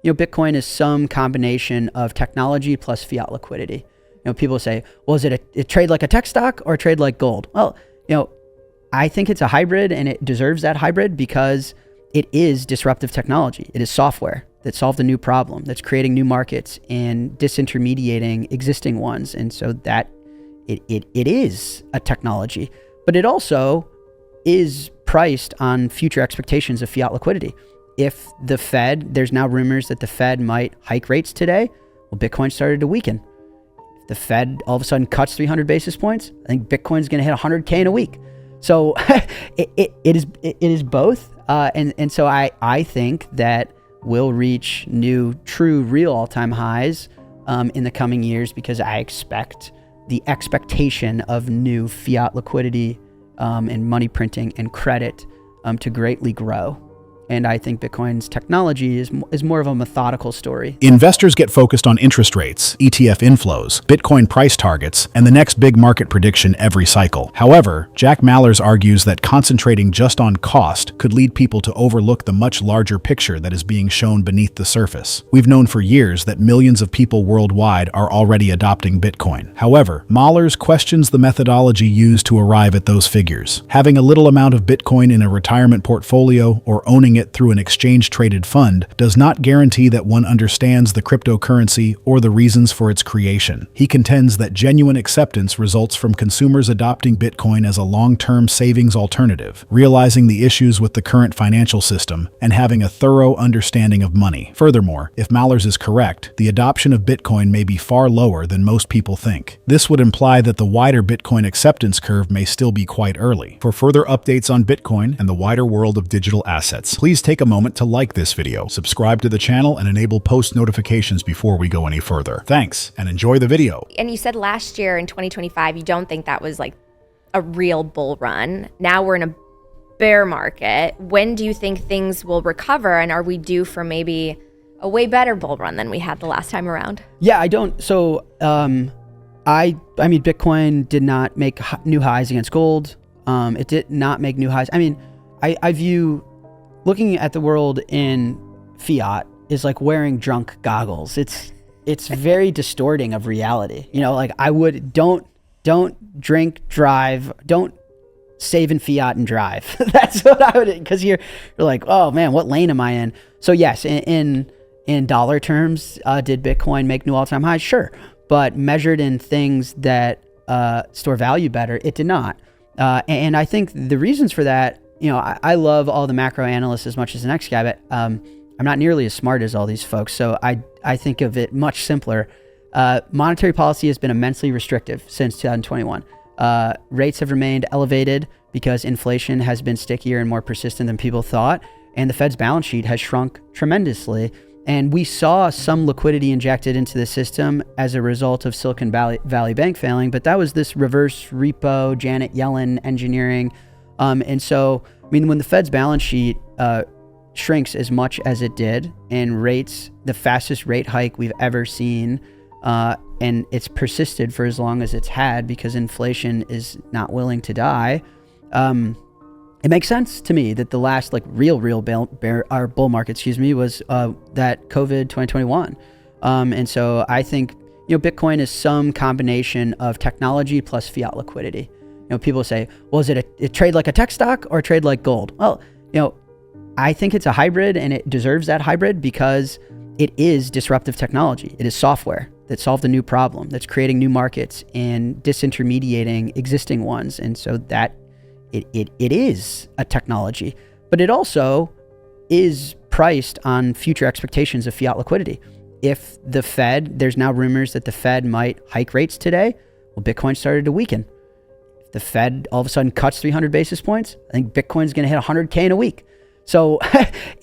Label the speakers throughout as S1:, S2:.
S1: Bitcoin is some combination of technology plus fiat liquidity. People say, well, is it a trade like a tech stock or a trade like gold? Well, I think it's a hybrid, and it deserves that hybrid because it is disruptive technology. It is software that solved a new problem, that's creating new markets and disintermediating existing ones. And so that it is a technology, but it also is priced on future expectations of fiat liquidity. If the Fed, there's now rumors that the Fed might hike rates today, well, Bitcoin started to weaken. If the Fed all of a sudden cuts 300 basis points, I think Bitcoin's going to hit 100K in a week. So it is both. And so I think that we'll reach new, true, real all-time highs in the coming years, because I expect the expectation of new fiat liquidity and money printing and credit to greatly grow. And I think Bitcoin's technology is more of a methodical story.
S2: Investors get focused on interest rates, ETF inflows, Bitcoin price targets, and the next big market prediction every cycle. However, Jack Mallers argues that concentrating just on cost could lead people to overlook the much larger picture that is being shown beneath the surface. We've known for years that millions of people worldwide are already adopting Bitcoin. However, Mallers questions the methodology used to arrive at those figures. Having a little amount of Bitcoin in a retirement portfolio or owning it through an exchange-traded fund does not guarantee that one understands the cryptocurrency or the reasons for its creation. He contends that genuine acceptance results from consumers adopting Bitcoin as a long-term savings alternative, realizing the issues with the current financial system, and having a thorough understanding of money. Furthermore, if Mallers is correct, the adoption of Bitcoin may be far lower than most people think. This would imply that the wider Bitcoin acceptance curve may still be quite early. For further updates on Bitcoin and the wider world of digital assets, please take a moment to like this video, subscribe to the channel, and enable post notifications before we go any further. Thanks, and enjoy the video.
S3: And you said last year in 2025, you don't think that was like a real bull run. Now we're in a bear market. When do you think things will recover? And are we due for maybe a way better bull run than we had the last time around?
S1: Yeah, I don't. So, I mean, Bitcoin did not make new highs against gold. It did not make new highs. I mean, I view looking at the world in fiat is like wearing drunk goggles. It's very distorting of reality. Like don't drink, drive, don't save in fiat and drive. That's what I would, because you're like, oh man, what lane am I in? So yes, in dollar terms, did Bitcoin make new all-time highs? Sure. But measured in things that store value better, it did not. And I think the reasons for that, I love all the macro analysts as much as the next guy, but I'm not nearly as smart as all these folks. So I think of it much simpler. Monetary policy has been immensely restrictive since 2021. Rates have remained elevated because inflation has been stickier and more persistent than people thought. And the Fed's balance sheet has shrunk tremendously. And we saw some liquidity injected into the system as a result of Silicon Valley Bank failing, but that was this reverse repo, Janet Yellen engineering. And so, I mean, when the Fed's balance sheet shrinks as much as it did, and rates, the fastest rate hike we've ever seen, and it's persisted for as long as it's had because inflation is not willing to die, it makes sense to me that the last real bull market, was that COVID 2021. And so I think, Bitcoin is some combination of technology plus fiat liquidity. People say, well, is it a trade like a tech stock or a trade like gold? Well, I think it's a hybrid, and it deserves that hybrid because it is disruptive technology. It is software that solved a new problem, that's creating new markets and disintermediating existing ones. And so that it is a technology, but it also is priced on future expectations of fiat liquidity. If the Fed, there's now rumors that the Fed might hike rates today, well, Bitcoin started to weaken. If the Fed all of a sudden cuts 300 basis points, I think Bitcoin's going to hit 100K in a week. So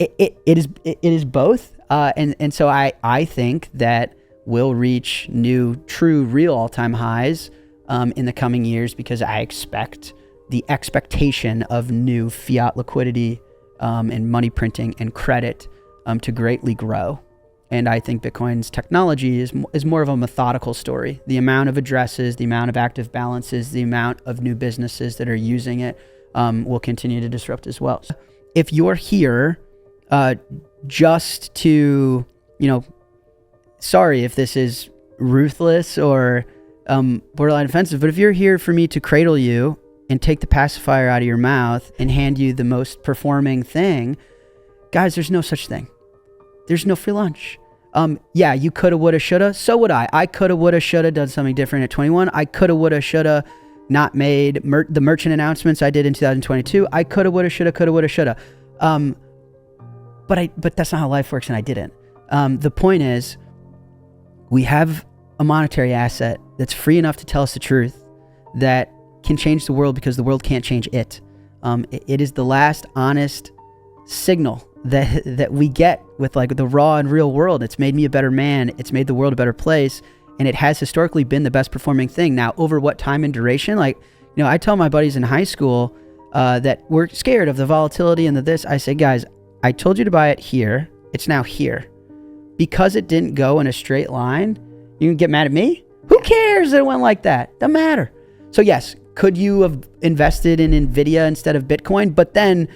S1: it is both. And so I think that we'll reach new, true, real all-time highs in the coming years because I expect the expectation of new fiat liquidity and money printing and credit to greatly grow. And I think Bitcoin's technology is more of a methodical story. The amount of addresses, the amount of active balances, the amount of new businesses that are using it will continue to disrupt as well. If you're here just to you know, sorry if this is ruthless or borderline offensive, but if you're here for me to cradle you and take the pacifier out of your mouth and hand you the most performing thing, guys, there's no such thing. There's no free lunch. Yeah, you coulda, woulda, shoulda. So would I. I coulda, woulda, shoulda done something different at 21. I coulda, woulda, shoulda not made the merchant announcements I did in 2022. I coulda, woulda, shoulda, coulda, woulda, shoulda. But that's not how life works, and I didn't. The point is, we have a monetary asset that's free enough to tell us the truth, that can change the world because the world can't change it. It is the last honest signal that we get with like the raw and real world. It's made me a better man. It's made the world a better place. And it has historically been the best performing thing. Now, over what time and duration? Like, you know, I tell my buddies in high school that we're scared of the volatility and the this. I say, guys, I told you to buy it here. It's now here. Because it didn't go in a straight line, you can get mad at me? Who cares that it went like that? Doesn't matter. So yes, could you have invested in NVIDIA instead of Bitcoin? But then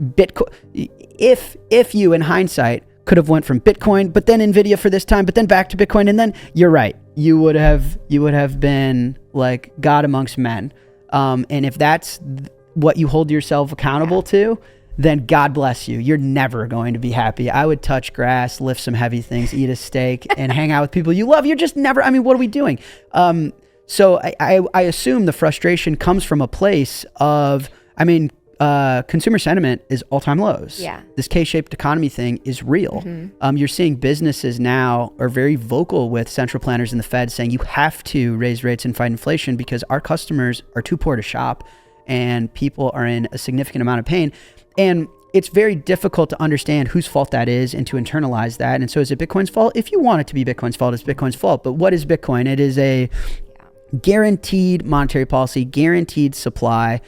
S1: Bitcoin, if you in hindsight could have went from Bitcoin, but then NVIDIA for this time, but then back to Bitcoin, and then you're right, you would have been like God amongst men. And if that's what you hold yourself accountable to, then God bless you. You're never going to be happy. I would touch grass, lift some heavy things, eat a steak, and hang out with people you love. You're just never, I mean, what are we doing? So I assume the frustration comes from a place of, I mean, consumer sentiment is all-time lows.
S3: Yeah.
S1: This K-shaped economy thing is real. Mm-hmm. You're seeing businesses now are very vocal with central planners and the Fed saying you have to raise rates and fight inflation because our customers are too poor to shop and people are in a significant amount of pain. And it's very difficult to understand whose fault that is and to internalize that. And so is it Bitcoin's fault? If you want it to be Bitcoin's fault, it's Bitcoin's fault. But what is Bitcoin? It is a guaranteed monetary policy, guaranteed supply,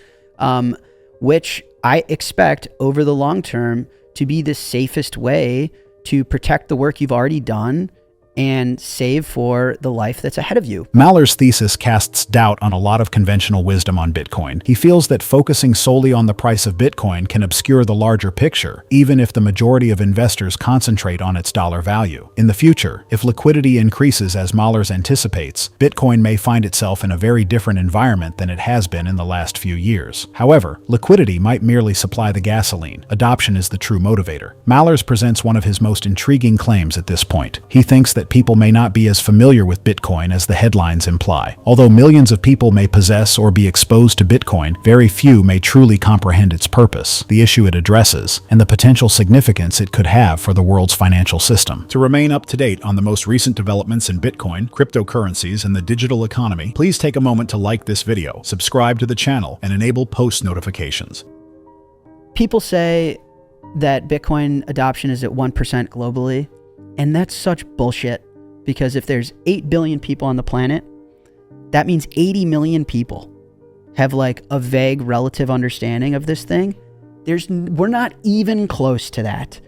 S1: which I expect over the long term to be the safest way to protect the work you've already done and save for the life that's ahead of you.
S2: Maller's thesis casts doubt on a lot of conventional wisdom on Bitcoin. He feels that focusing solely on the price of Bitcoin can obscure the larger picture, even if the majority of investors concentrate on its dollar value. In the future, if liquidity increases as Maller's anticipates, Bitcoin may find itself in a very different environment than it has been in the last few years. However, liquidity might merely supply the gasoline. Adoption is the true motivator. Maller's presents one of his most intriguing claims at this point. He thinks that people may not be as familiar with Bitcoin as the headlines imply. Although millions of people may possess or be exposed to Bitcoin, very few may truly comprehend its purpose, the issue it addresses, and the potential significance it could have for the world's financial system. To remain up to date on the most recent developments in Bitcoin, cryptocurrencies, and the digital economy, please take a moment to like this video, subscribe to the channel, and enable post notifications.
S1: People say that Bitcoin adoption is at 1% globally. And that's such bullshit, because if there's 8 billion people on the planet, that means 80 million people have like a vague relative understanding of this thing. We're not even close to that.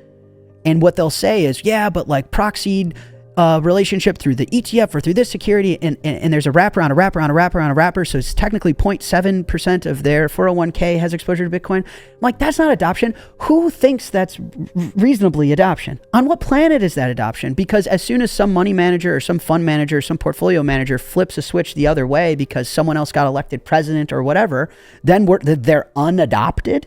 S1: And what they'll say is, yeah, but like proxied relationship through the ETF or through this security, and there's a wraparound, a wraparound, a wraparound, a wrapper, so it's technically 0.7% of their 401k has exposure to Bitcoin. I'm like, that's not adoption. Who thinks that's reasonably adoption? On what planet is that adoption? Because as soon as some money manager or some fund manager or some portfolio manager flips a switch the other way because someone else got elected president or whatever, then they're unadopted?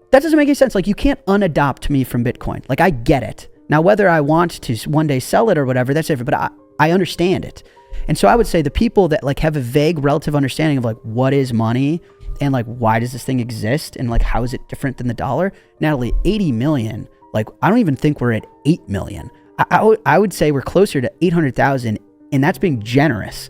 S1: That doesn't make any sense. Like, you can't unadopt me from Bitcoin. Like, I get it. Now, whether I want to one day sell it or whatever, that's different, but I understand it. And so I would say the people that like have a vague relative understanding of like what is money and like why does this thing exist and like how is it different than the dollar? Natalie, 80 million, like I don't even think we're at 8 million. I would say we're closer to 800,000, and that's being generous.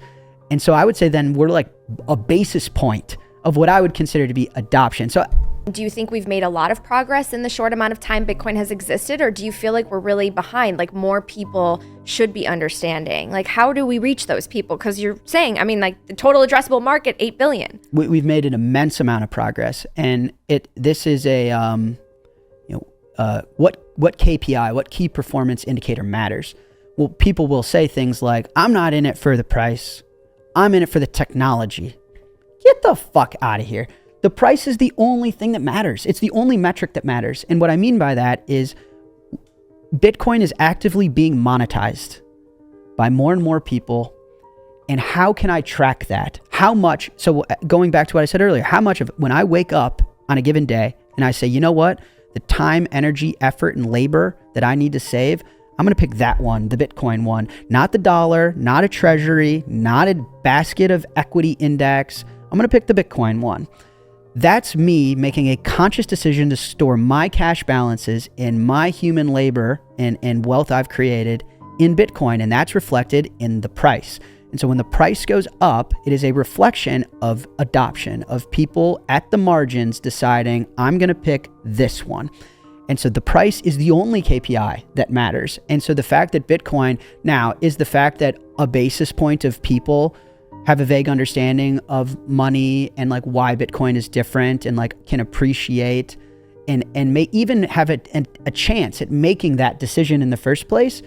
S1: And so I would say then we're like a basis point of what I would consider to be adoption. So
S3: do you think we've made a lot of progress in the short amount of time Bitcoin has existed, or do you feel like we're really behind? Like more people should be understanding. Like how do we reach those people? Because you're saying, I mean, like the total addressable market, 8 billion.
S1: We've made an immense amount of progress, and this is a what KPI, what key performance indicator matters. Well, people will say things like, I'm not in it for the price, I'm in it for the technology. Get the fuck out of here. The price is the only thing that matters. It's the only metric that matters. And what I mean by that is Bitcoin is actively being monetized by more and more people. And how can I track that? How much? So going back to what I said earlier, how much of when I wake up on a given day and I say, you know what, the time, energy, effort, and labor that I need to save, I'm going to pick that one, the Bitcoin one, not the dollar, not a treasury, not a basket of equity index. I'm going to pick the Bitcoin one. That's me making a conscious decision to store my cash balances in my human labor and wealth I've created in Bitcoin. And that's reflected in the price. And so when the price goes up, it is a reflection of adoption, of people at the margins deciding, I'm going to pick this one. And so the price is the only KPI that matters. And so the fact that Bitcoin now is the fact that a basis point of people have a vague understanding of money and like why Bitcoin is different and like can appreciate and may even have a chance at making that decision in the first place.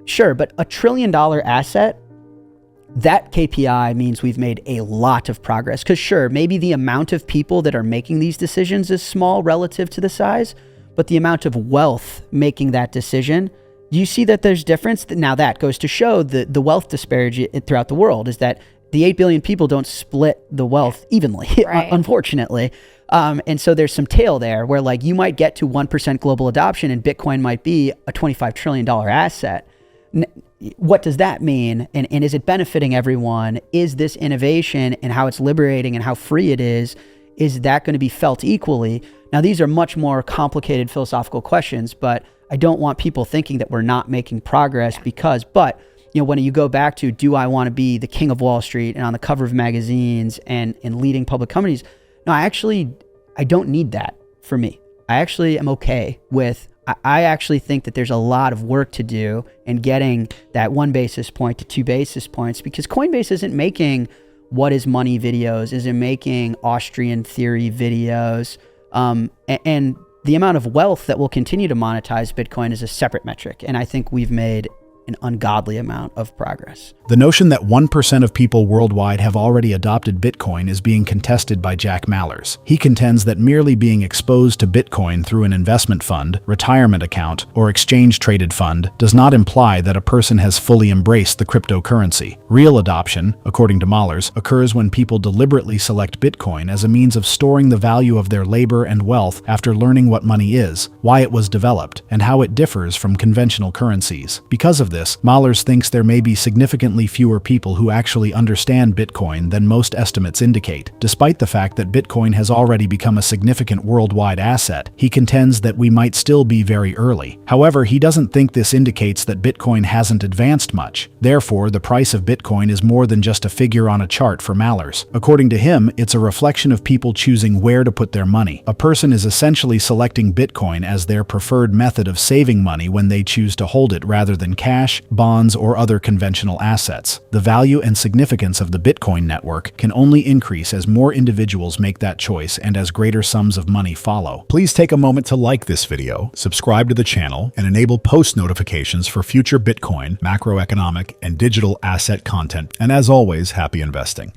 S1: Sure, but $1 trillion asset, that KPI means we've made a lot of progress. Because sure, maybe the amount of people that are making these decisions is small relative to the size, but the amount of wealth making that decision, do you see that there's difference? Now that goes to show the wealth disparity throughout the world is that the 8 billion people don't split the wealth evenly, right. Unfortunately. And so there's some tail there where like you might get to 1% global adoption and Bitcoin might be a $25 trillion asset. What does that mean? And is it benefiting everyone? Is this innovation and how it's liberating and how free it is that going to be felt equally? Now, these are much more complicated philosophical questions, but I don't want people thinking that we're not making progress but when you go back to, do I want to be the king of Wall Street and on the cover of magazines and leading public companies? No, I don't need that for me. I actually am okay with I actually think that there's a lot of work to do in getting that 1 basis point to 2 basis points because Coinbase isn't making what is money videos, isn't making Austrian theory videos. And the amount of wealth that will continue to monetize Bitcoin is a separate metric. And I think we've made an ungodly amount of progress.
S2: The notion that 1% of people worldwide have already adopted Bitcoin is being contested by Jack Mallers. He contends that merely being exposed to Bitcoin through an investment fund, retirement account, or exchange-traded fund does not imply that a person has fully embraced the cryptocurrency. Real adoption, according to Mallers, occurs when people deliberately select Bitcoin as a means of storing the value of their labor and wealth after learning what money is, why it was developed, and how it differs from conventional currencies. Because of this, Mallers thinks there may be significantly fewer people who actually understand Bitcoin than most estimates indicate. Despite the fact that Bitcoin has already become a significant worldwide asset, he contends that we might still be very early. However, he doesn't think this indicates that Bitcoin hasn't advanced much. Therefore, the price of Bitcoin is more than just a figure on a chart for Mallers. According to him, it's a reflection of people choosing where to put their money. A person is essentially selecting Bitcoin as their preferred method of saving money when they choose to hold it rather than cash, bonds, or other conventional assets. The value and significance of the Bitcoin network can only increase as more individuals make that choice and as greater sums of money follow. Please take a moment to like this video, subscribe to the channel, and enable post notifications for future Bitcoin, macroeconomic, and digital asset content. And as always, happy investing.